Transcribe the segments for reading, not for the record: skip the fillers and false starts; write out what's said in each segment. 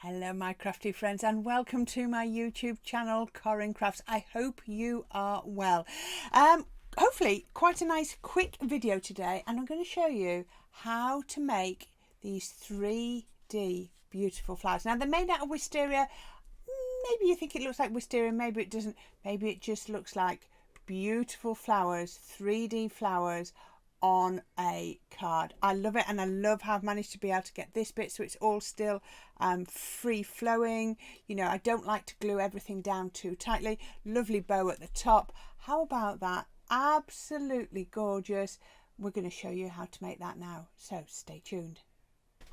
Hello my crafty friends and welcome to my YouTube channel Corrine Crafts. I hope you are well. Hopefully quite a nice quick video today, and I'm going to show you how to make these 3D beautiful flowers. Now they're made out of wisteria. Maybe you think it looks like wisteria, maybe it doesn't. Maybe it just looks like beautiful flowers, 3D flowers on a card. I love it, and I love how I've managed to be able to get this bit so it's all still free flowing. You know, I don't like to glue everything down too tightly. Lovely bow at the top. How about that? Absolutely gorgeous. We're going to show you how to make that now, so stay tuned.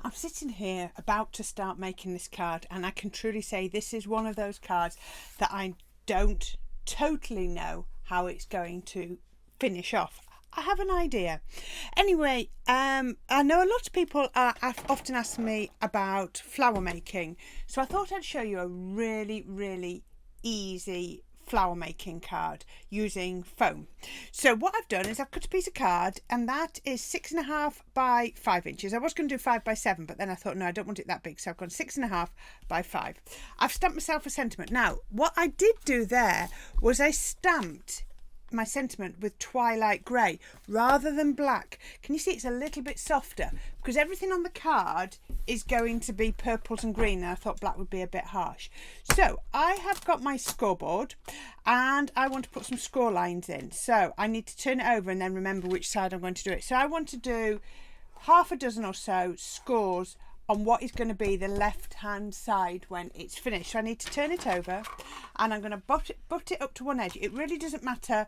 I'm sitting here about to start making this card, and I can truly say this is one of those cards that I don't totally know how it's going to finish off. I have an idea. Anyway, I know a lot of people have often asked me about flower making, so I thought I'd show you a really easy flower making card using foam. So what I've done is I've cut a piece of card, and that is 6.5 by 5 inches. I was going to do 5 by 7, but then I thought no, I don't want it that big, so I've gone 6.5 by 5. I've stamped myself a sentiment. Now what I did do there was I stamped my sentiment with twilight grey rather than black. Can you see it's a little bit softer, because everything on the card is going to be purples and green, and I thought black would be a bit harsh. So I have got my scoreboard and I want to put some score lines in, so I need to turn it over and then remember which side I'm going to do it. So I want to do half a dozen or so scores on what is going to be the left hand side when it's finished. So I need to turn it over, and I'm going to butt it up to one edge. It really doesn't matter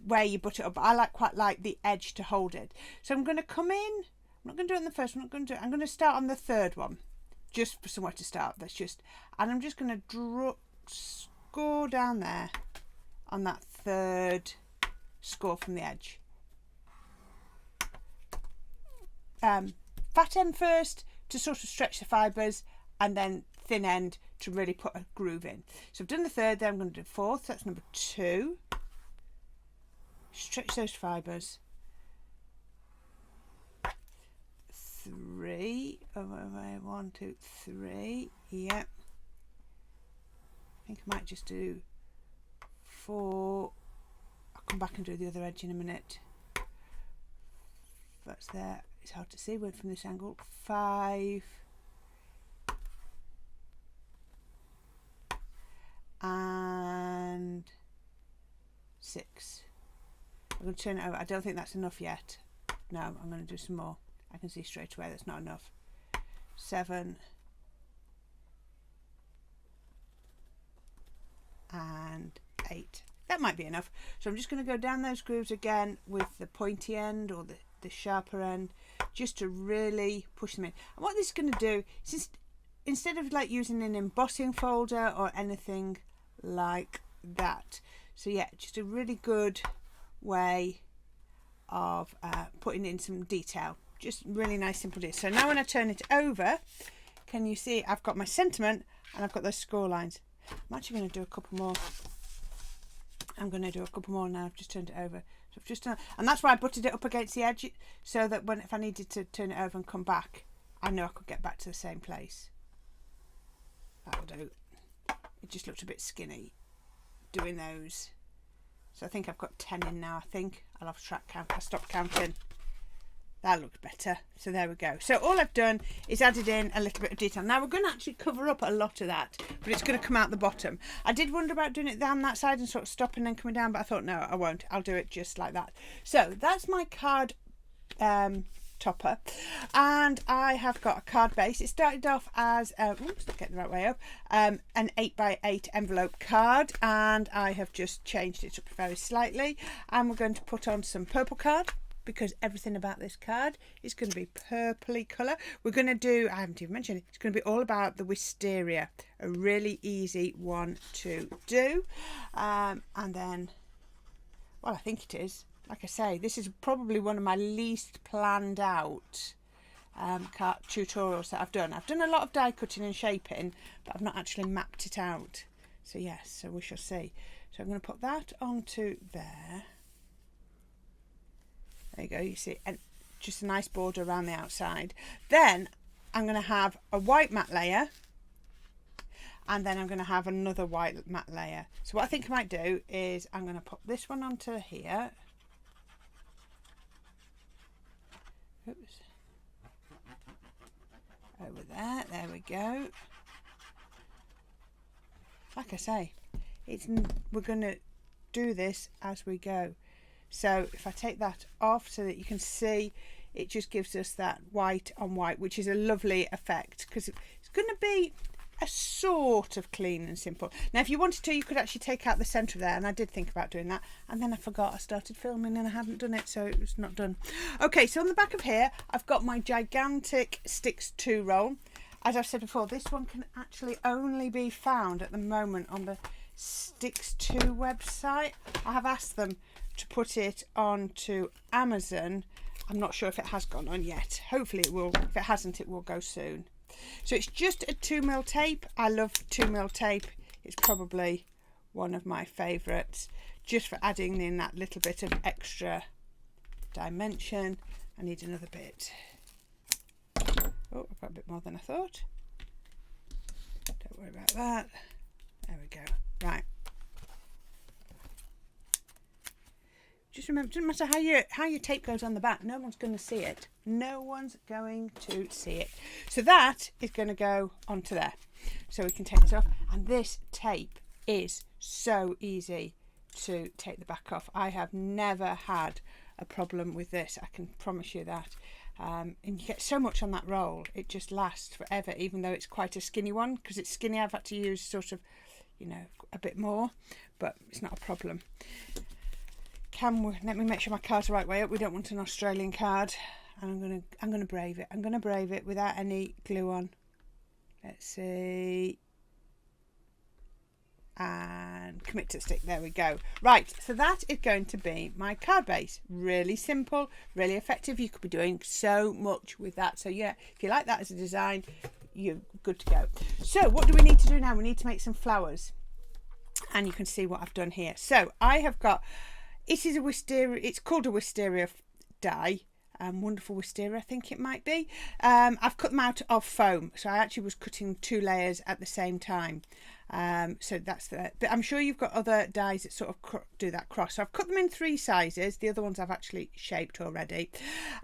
where you butt it up, but I quite like the edge to hold it. So I'm going to come in. I'm not going to do it on the first one. I'm going to start on the third one, just for somewhere to start. And I'm just going to score down there on that third score from the edge. Fat end first to sort of stretch the fibres, and then thin end to really put a groove in. So I've done the third, then I'm going to do fourth, that's number 2. Stretch those fibres. 3, 1, 2, 3, yep. I think I might just do 4. I'll come back and do the other edge in a minute. That's there. It's hard to see from this angle. 5 and 6. I'm going to turn it over. I don't think that's enough yet. No, I'm going to do some more. I can see straight away that's not enough. 7 and 8. That might be enough. So I'm just going to go down those grooves again with the pointy end or the sharper end, just to really push them in. And what this is going to do is, instead of like using an embossing folder or anything like that, so yeah, just a really good way of putting in some detail. Just really nice, simple detail. So now when I turn it over, can you see I've got my sentiment and I've got those score lines. I'm actually going to do a couple more. I'm going to do a couple more now. I've just turned it over. So I've just done, and that's why I butted it up against the edge, so that if I needed to turn it over and come back, I know I could get back to the same place. That'll do. It just looked a bit skinny doing those. So I think I've got 10 in now. I think I'll have to track count. I stopped counting. That looked better. So there we go. So all I've done is added in a little bit of detail. Now we're going to actually cover up a lot of that, but it's going to come out the bottom. I did wonder about doing it down that side and sort of stopping and coming down, but I thought no, I won't. I'll do it just like that. So that's my card topper, and I have got a card base. It started off as oops, get the right way up, an 8 by 8 envelope card, and I have just changed it up very slightly, and we're going to put on some purple card, because everything about this card is going to be purpley colour. We're going to do, I haven't even mentioned it, it's going to be all about the wisteria, a really easy one to do. And then, well, I think it is, like I say, this is probably one of my least planned out tutorials that I've done. I've done a lot of die cutting and shaping, but I've not actually mapped it out. So yes, so we shall see. So I'm going to put that onto there. There you go, you see, and just a nice border around the outside. Then I'm going to have a white matte layer and then I'm going to have another white matte layer. So what I think I might do is I'm going to put this one onto here. Oops. Over there we go. Like I say, we're going to do this as we go. So if I take that off so that you can see, it just gives us that white on white, which is a lovely effect, because it's going to be a sort of clean and simple. Now if you wanted to, you could actually take out the centre there, and I did think about doing that, and then I forgot I started filming and I hadn't done it, so it was not done. Okay, so on the back of here I've got my gigantic Sticks 2 roll. As I've said before, this one can actually only be found at the moment on the Sticks 2 website. I have asked them to put it onto Amazon. I'm not sure if it has gone on yet. Hopefully it will. If it hasn't, it will go soon. So it's just a 2mm tape. I love 2mm tape. It's probably one of my favourites, just for adding in that little bit of extra dimension. I need another bit. Oh, I've got a bit more than I thought. Don't worry about that. There we go. Right. Just remember, it doesn't matter how your tape goes on the back, no one's going to see it. No one's going to see it. So that is going to go onto there. So we can take this off. And this tape is so easy to take the back off. I have never had a problem with this. I can promise you that. And you get so much on that roll, it just lasts forever, even though it's quite a skinny one. Because it's skinny, I've had to use sort of, you know, a bit more, but it's not a problem. Let me make sure my card's the right way up. We don't want an Australian card. And I'm gonna brave it. I'm gonna brave it without any glue on. Let's see. And commit to the stick. There we go. Right, so that is going to be my card base. Really simple, really effective. You could be doing so much with that. So yeah, if you like that as a design, you're good to go. So what do we need to do now? We need to make some flowers. And you can see what I've done here. So I have got, it is a Wisteria, it's called a Wisteria die. Wonderful Wisteria, I think it might be. I've cut them out of foam, so I actually was cutting 2 layers at the same time. So that's the, but I'm sure you've got other dies that sort of do that cross. So I've cut them in 3 sizes. The other ones I've actually shaped already.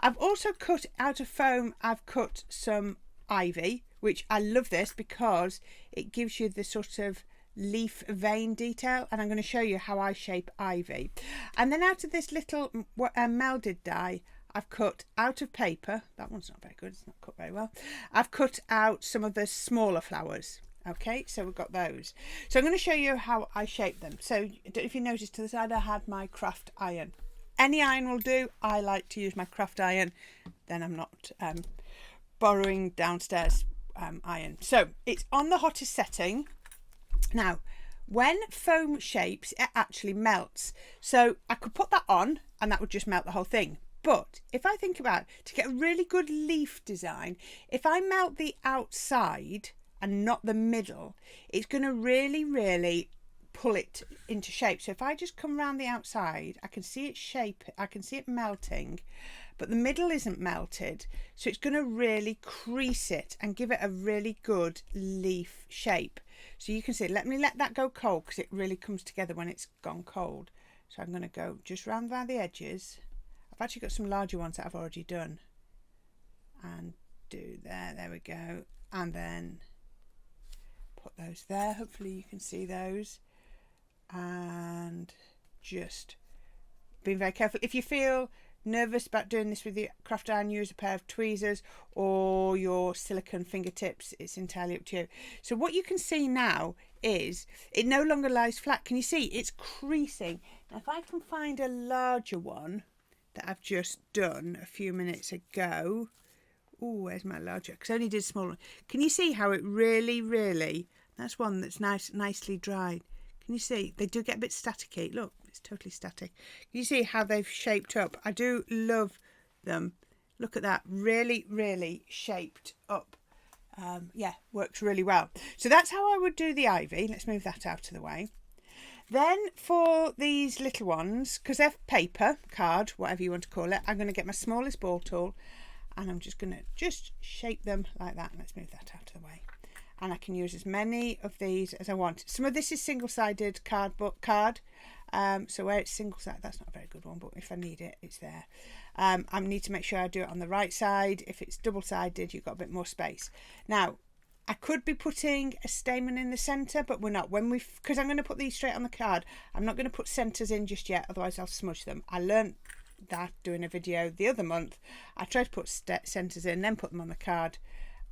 I've also cut out of foam, I've cut some ivy, which I love this because it gives you the sort of leaf vein detail, and I'm going to show you how I shape ivy. And then out of this little melded die, I've cut out of paper. That one's not very good, it's not cut very well. I've cut out some of the smaller flowers. Okay, so we've got those. So I'm going to show you how I shape them. So if you notice, to the side I had my craft iron. Any iron will do. I like to use my craft iron, then I'm not borrowing downstairs iron. So it's on the hottest setting. Now, when foam shapes, it actually melts. So I could put that on and that would just melt the whole thing. But if I think about, to get a really good leaf design, if I melt the outside and not the middle, it's going to really pull it into shape. So if I just come around the outside, I can see it shape, I can see it melting, but the middle isn't melted. So it's going to really crease it and give it a really good leaf shape. So you can see, let me let that go cold, because it really comes together when it's gone cold. So I'm going to go just round by the edges. I've actually got some larger ones that I've already done. And do there we go. And then put those there. Hopefully you can see those. And just being very careful. If you feel nervous about doing this with your craft iron, use a pair of tweezers or your silicone fingertips. It's entirely up to you. So what you can see now is it no longer lies flat. Can you see it's creasing? Now if I can find a larger one that I've just done a few minutes ago. Oh, where's my larger? Because I only did a small one. Can you see how it really, that's one that's nicely dried. Can you see? They do get a bit staticky. Look, it's totally static. Can you see how they've shaped up? I do love them. Look at that. Really shaped up. Yeah, works really well. So that's how I would do the ivy. Let's move that out of the way. Then for these little ones, because they're paper, card, whatever you want to call it, I'm going to get my smallest ball tool and I'm just going to shape them like that. Let's move that out of the way. and I can use as many of these as I want. Some of this is single-sided card. So where it's single-sided, that's not a very good one, but if I need it, it's there. I need to make sure I do it on the right side. If it's double-sided, you've got a bit more space. Now, I could be putting a stamen in the centre, but we're not. Because I'm going to put these straight on the card, I'm not going to put centres in just yet, otherwise I'll smudge them. I learnt that doing a video the other month. I tried to put centres in, then put them on the card,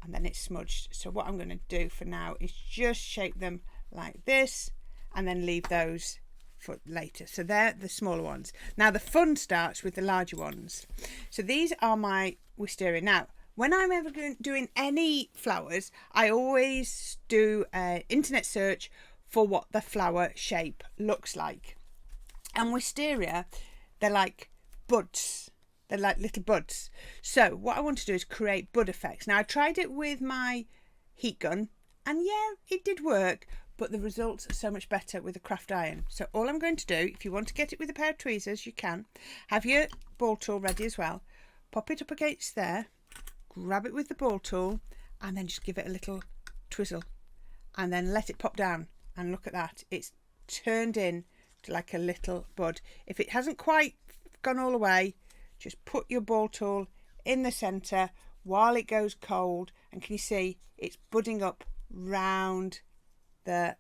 and then it's smudged. So what I'm going to do for now is just shape them like this, and then leave those for later. So they're the smaller ones. Now the fun starts with the larger ones. So these are my wisteria. Now, when I'm ever doing any flowers, I always do an internet search for what the flower shape looks like. And wisteria, they're like buds. They're like little buds. So what I want to do is create bud effects. Now I tried it with my heat gun, and yeah, it did work, but the results are so much better with a craft iron. So all I'm going to do, if you want to get it with a pair of tweezers, you can. Have your ball tool ready as well. Pop it up against there, grab it with the ball tool, and then just give it a little twizzle, and then let it pop down. And look at that, it's turned in to like a little bud. If it hasn't quite gone all the way, just put your ball tool in the centre while it goes cold, and can you see it's budding up round the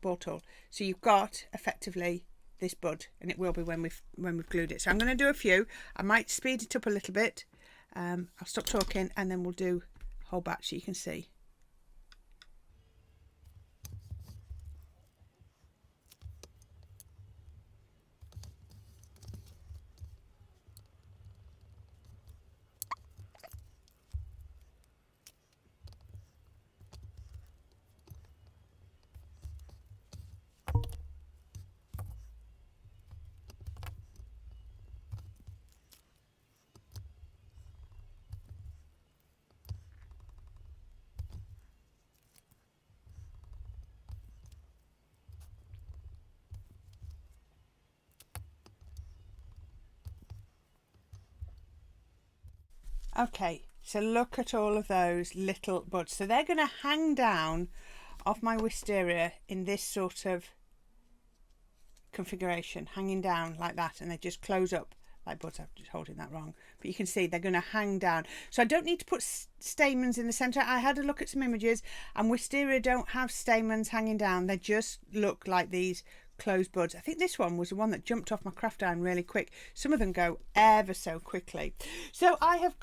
ball tool. So you've got effectively this bud, and it will be when we've glued it. So I'm going to do a few. I might speed it up a little bit. I'll stop talking, and then we'll do a whole batch so you can see. Okay, so look at all of those little buds. So they're going to hang down off my wisteria in this sort of configuration, hanging down like that, and they just close up like buds. I'm just holding that wrong, but you can see they're going to hang down. So I don't need to put stamens in the centre. I had a look at some images, and wisteria don't have stamens hanging down. They just look like these closed buds. I think this one was the one that jumped off my craft iron really quick. Some of them go ever so quickly. So I have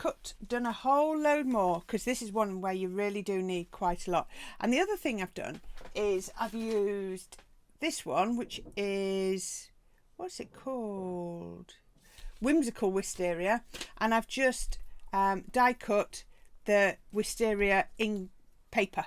done a whole load more, because this is one where you really do need quite a lot. And the other thing I've done is I've used this one, which is, what's it called? Whimsical wisteria, and I've just die cut the wisteria in paper.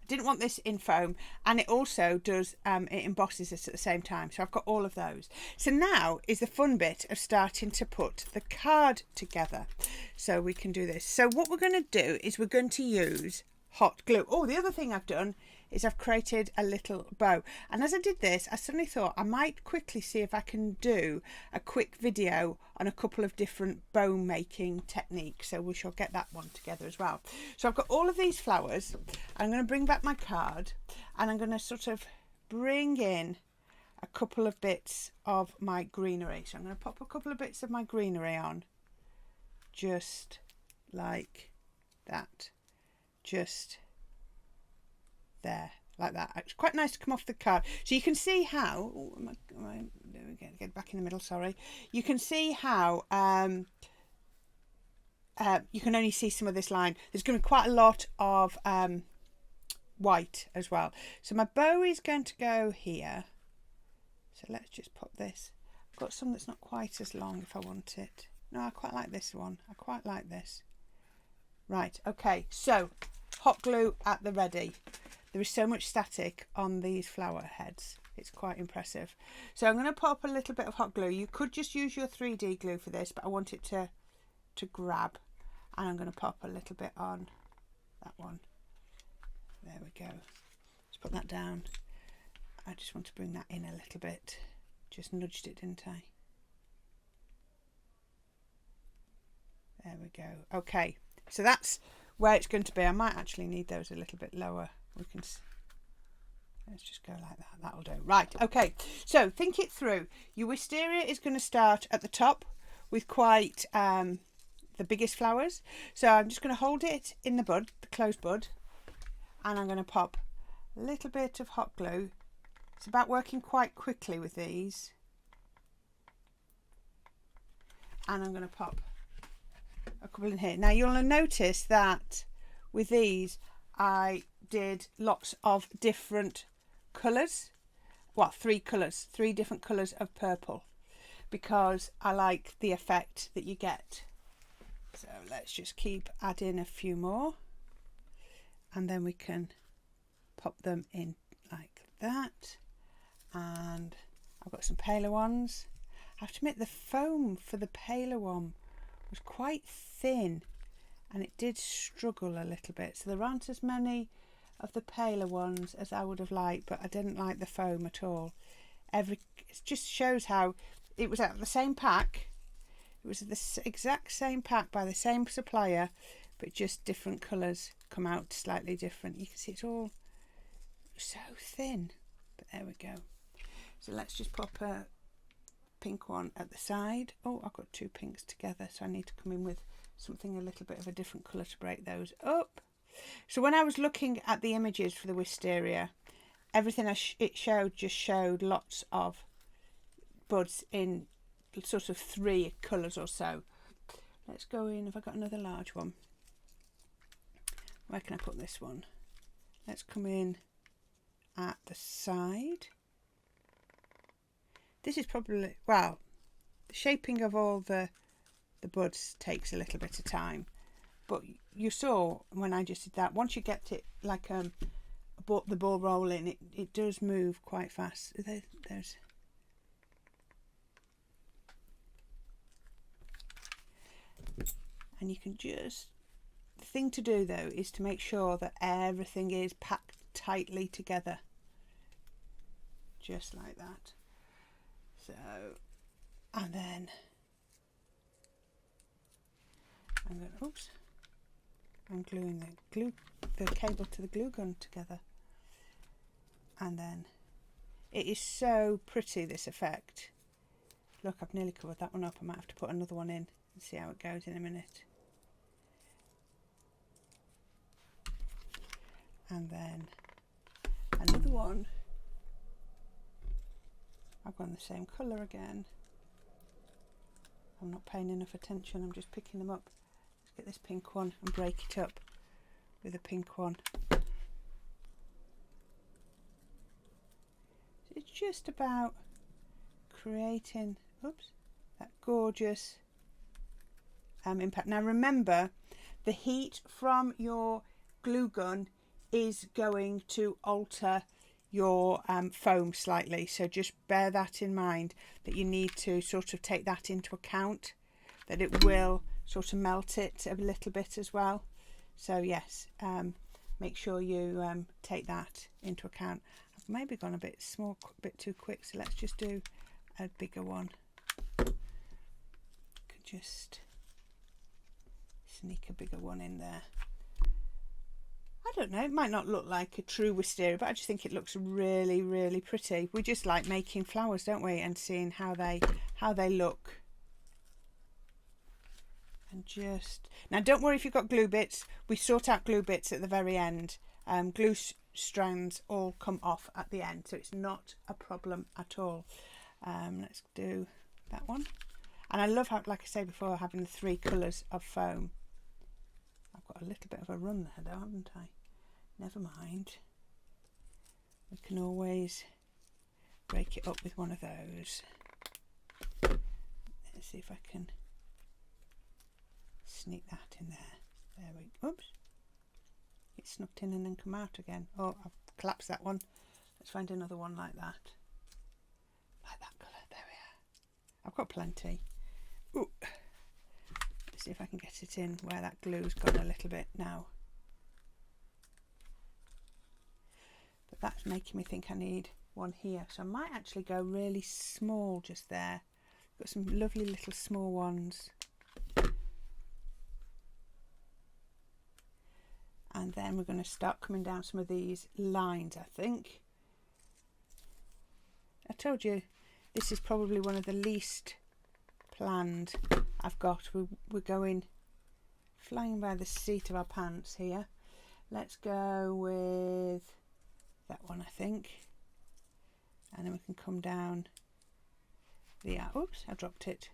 Didn't want this in foam, and it also does it embosses it at the same time. So I've got all of those. So now is the fun bit of starting to put the card together. So we can do this. So what we're going to do is we're going to use hot glue. Oh, the other thing I've done is I've created a little bow, and as I did this I suddenly thought I might quickly see if I can do a quick video on a couple of different bow making techniques, so we shall get that one together as well. So I've got all of these flowers. I'm going to bring back my card, and I'm going to sort of bring in a couple of bits of my greenery. So I'm going to pop a couple of bits of my greenery on, just like that, just there, like that. It's quite nice to come off the card, so you can see how, get back in the middle, sorry. You can see how you can only see some of this line. There's going to be quite a lot of white as well. So my bow is going to go here, so let's just pop this. I've got some that's not quite as long if I want it. No, I quite like this one. I quite like this. Right, okay, so hot glue at the ready. There is so much static on these flower heads, it's quite impressive. So I'm going to pop a little bit of hot glue. You could just use your 3D glue for this, but I want it to grab, and I'm going to pop a little bit on that one. There we go. Let's put that down. I just want to bring that in a little bit. Just nudged it, didn't I? There we go. Okay, so that's where it's going to be. I might actually need those a little bit lower. We can, let's just go like that. That'll do. Right, okay. So think it through. Your wisteria is going to start at the top with quite the biggest flowers. So I'm just going to hold it in the bud, the closed bud, and I'm going to pop a little bit of hot glue. It's about working quite quickly with these. And I'm going to pop a couple in here. Now you'll notice that with these I did lots of different colours. Well, three different colours of purple, because I like the effect that you get. So let's just keep adding a few more, and then we can pop them in like that. And I've got some paler ones. I have to admit the foam for the paler one was quite thin and it did struggle a little bit, so there aren't as many of the paler ones as I would have liked, but I didn't like the foam at all. It just shows how it was at the same pack. It was the exact same pack by the same supplier, but just different colours come out slightly different. You can see it's all so thin, but there we go. So let's just pop a pink one at the side. Oh, I've got two pinks together, so I need to come in with something a little bit of a different colour to break those up. So when I was looking at the images for the wisteria, everything it showed just showed lots of buds in sort of 3 colours or so. Let's go in. Have I got another large one? Where can I put this one? Let's come in at the side. This is probably, well, the shaping of all the buds takes a little bit of time, but you saw when I just did that, once you get it like the ball rolling, it does move quite fast. There's and you can just, the thing to do though is to make sure that everything is packed tightly together, just like that. So, and then I'm going, oops, I'm gluing the cable to the glue gun together, and then it is so pretty, this effect. Look, I've nearly covered that one up. I might have to put another one in and see how it goes in a minute. And then another one. I've gone the same colour again. I'm not paying enough attention, I'm just picking them up. Let's get this pink one and break it up with a pink one. It's just about creating, oops, that gorgeous impact. Now remember, the heat from your glue gun is going to alter your foam slightly, so just bear that in mind, that you need to sort of take that into account, that it will sort of melt it a little bit as well. So yes, make sure you take that into account. I've maybe gone a bit small, a bit too quick, so let's just do a bigger one. Could just sneak a bigger one in there. I don't know, it might not look like a true wisteria, but I just think it looks really, really pretty. We just like making flowers, don't we, and seeing how they look. And just, now don't worry if you've got glue bits, we sort out glue bits at the very end. Glue strands all come off at the end, so it's not a problem at all. Let's do that one. And I love how, like I said before, having the 3 colours of foam. I've got a little bit of a run there though, haven't I? Never mind. We can always break it up with one of those. Let's see if I can sneak that in there. There we go. Oops. It snuck in and then come out again. Oh, I've collapsed that one. Let's find another one like that. Like that colour. There we are. I've got plenty. Ooh. Let's see if I can get it in where that glue's gone a little bit now. But that's making me think I need one here. So I might actually go really small just there. Got some lovely little small ones. And then we're going to start coming down some of these lines, I think. I told you this is probably one of the least planned I've got. We're going flying by the seat of our pants here. Let's go with that one, I think. And then we can come down the, oops, I dropped it.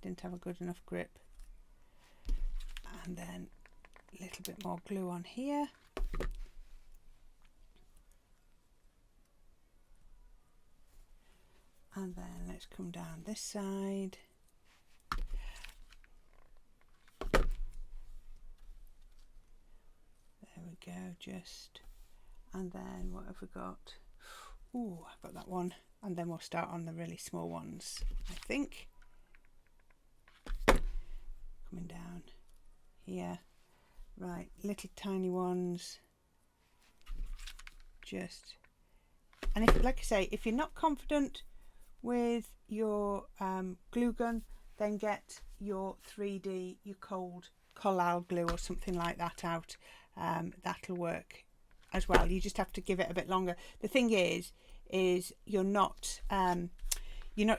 Didn't have a good enough grip. And then a little bit more glue on here. And then let's come down this side. There we go, just. And then what have we got? Oh, I've got that one. And then we'll start on the really small ones, I think. Coming down here. Right, little tiny ones. Just. And if, like I say, if you're not confident with your glue gun, then get your 3D, your cold collal glue or something like that out. That'll work as well. You just have to give it a bit longer. The thing is you're not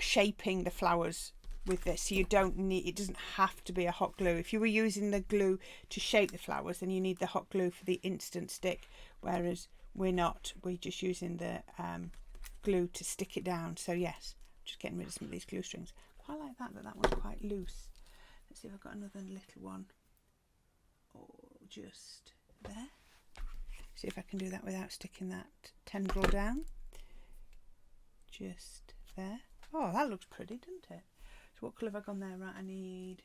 shaping the flowers with this, so you don't need, it doesn't have to be a hot glue. If you were using the glue to shape the flowers, then you need the hot glue for the instant stick, whereas we're not, we're just using the glue to stick it down. So yes, just getting rid of some of these glue strings. Quite like that, but that one's quite loose. Let's see if I've got another little one, or just there. See if I can do that without sticking that tendril down. Just there. Oh, that looks pretty, doesn't it? So what colour have I gone there? Right, I need,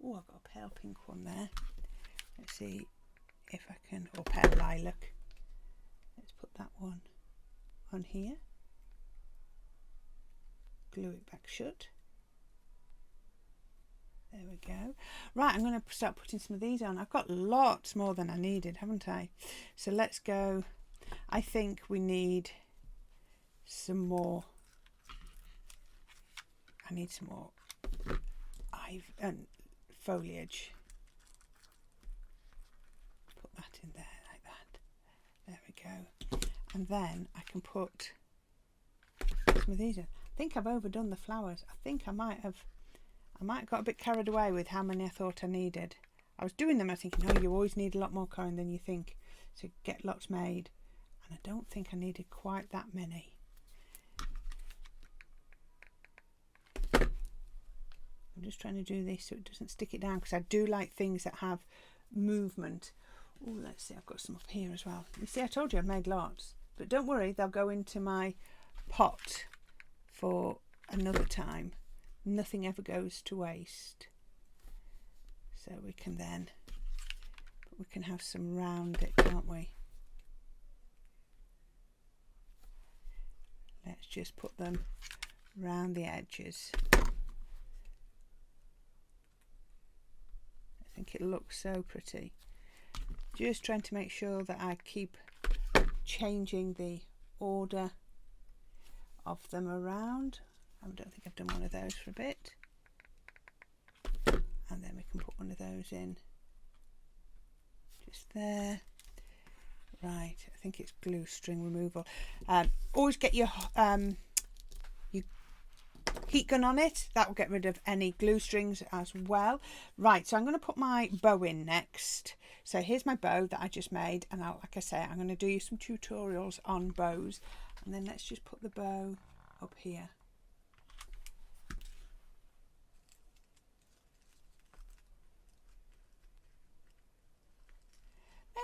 oh, I've got a pale pink one there. Let's see if I can, or pale lilac. Let's put that one on here. Glue it back shut. There we go. Right, I'm going to start putting some of these on. I've got lots more than I needed, haven't I? So let's go. I think we need some more. I need some more foliage. Put that in there like that. There we go. And then I can put some of these in. I think I've overdone the flowers. I think I might have got a bit carried away with how many I thought I needed. I was doing them, I was thinking, oh, you always need a lot more Corrine than you think, so get lots made. And I don't think I needed quite that many. I'm just trying to do this so it doesn't stick it down, because I do like things that have movement. Oh, let's see, I've got some up here as well. You see, I told you I've made lots, but don't worry, they'll go into my pot for another time. Nothing ever goes to waste. So we can then, we can have some round it, can't we? Let's just put them round the edges. I think it looks so pretty. Just trying to make sure that I keep changing the order of them around. I don't think I've done one of those for a bit. And then we can put one of those in just there. Right, I think it's glue string removal. Always get your heat gun on it. That will get rid of any glue strings as well. Right, so I'm going to put my bow in next. So here's my bow that I just made, and like I say, I'm going to do some tutorials on bows. And then let's just put the bow up here.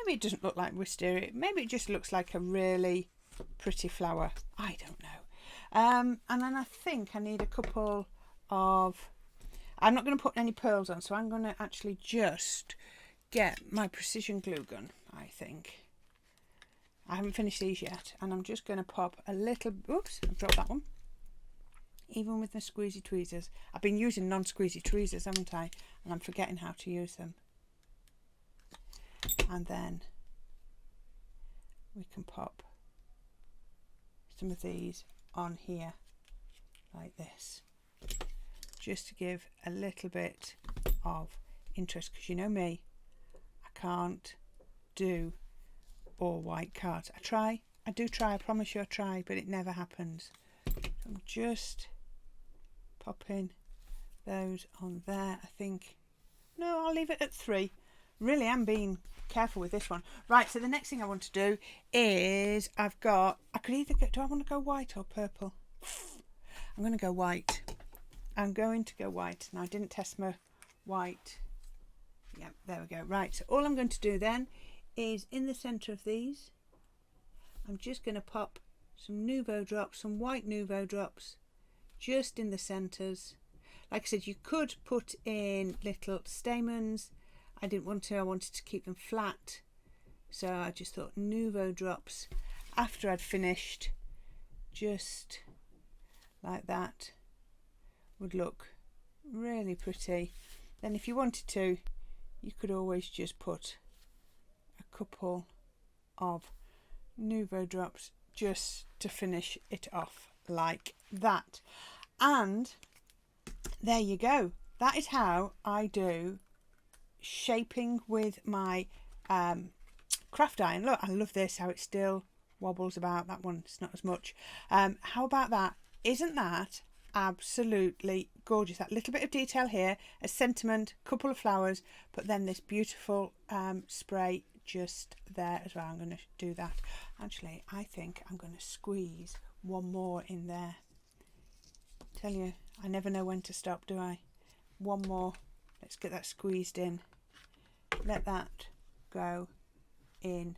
Maybe it doesn't look like wisteria. Maybe it just looks like a really pretty flower. I don't know. And then I think I need a couple of, I'm not going to put any pearls on, so I'm going to actually just get my precision glue gun, I think. I haven't finished these yet, and I'm just going to pop a little, oops, I've dropped that one. Even with the squeezy tweezers. I've been using non-squeezy tweezers, haven't I? And I'm forgetting how to use them. And then we can pop some of these on here like this, just to give a little bit of interest, because you know me, I can't do all white cards. I do try, I promise you I try, but it never happens. So I'm just popping those on there, I think. No, I'll leave it at 3. Really am being careful with this one. Right, so the next thing I want to do is I could either go, do I want to go white or purple? I'm going to go white. I'm going to go white. Now I didn't test my white. Yep, there we go. Right, so all I'm going to do then is in the centre of these, I'm just going to pop some Nouveau drops, some white Nouveau drops, just in the centres. Like I said, you could put in little stamens. I didn't want to, I wanted to keep them flat. So I just thought Nouveau drops after I'd finished, just like that, would look really pretty. Then if you wanted to, you could always just put a couple of Nouveau drops just to finish it off like that. And there you go. That is how I do shaping with my craft iron. Look, I love this, how it still wobbles about. That one, it's not as much. How about that? Isn't that absolutely gorgeous? That little bit of detail here, a sentiment, couple of flowers, but then this beautiful spray just there as well. I'm going to do that. Actually, I think I'm going to squeeze one more in there. Tell you, I never know when to stop, do I? One more. Let's get that squeezed in. Let that go in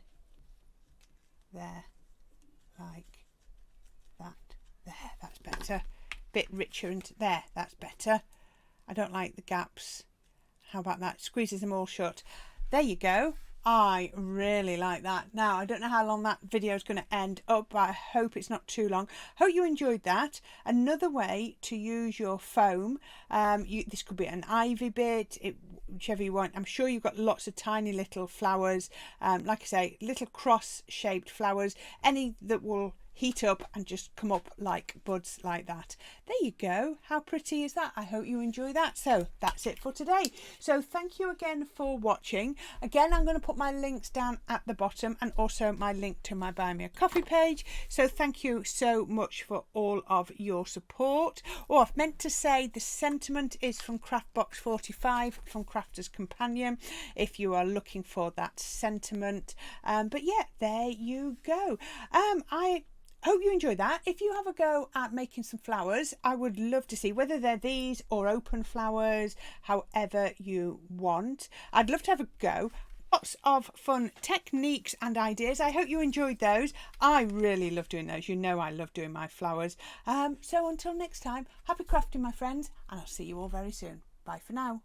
there like that. There, that's better. Bit richer into there, that's better. I don't like the gaps. How about that? Squeezes them all shut. There you go. I really like that. Now, I don't know how long that video is going to end up, but I hope it's not too long. Hope you enjoyed that. Another way to use your foam, this could be an ivy bit, whichever you want. I'm sure you've got lots of tiny little flowers, like I say, little cross-shaped flowers, any that will heat up and just come up like buds like that. There you go. How pretty is that? I hope you enjoy that. So that's it for today. So thank you again for watching. Again, I'm going to put my links down at the bottom and also my link to my Buy Me a Coffee page. So thank you so much for all of your support. Oh, I've meant to say the sentiment is from Craft Box 45 from Crafter's Companion if you are looking for that sentiment. But yeah, there you go. I hope you enjoyed that. If you have a go at making some flowers, I would love to see whether they're these or open flowers, however you want. I'd love to have a go. Lots of fun techniques and ideas. I hope you enjoyed those. I really love doing those. You know I love doing my flowers. So until next time, happy crafting, my friends, and I'll see you all very soon. Bye for now.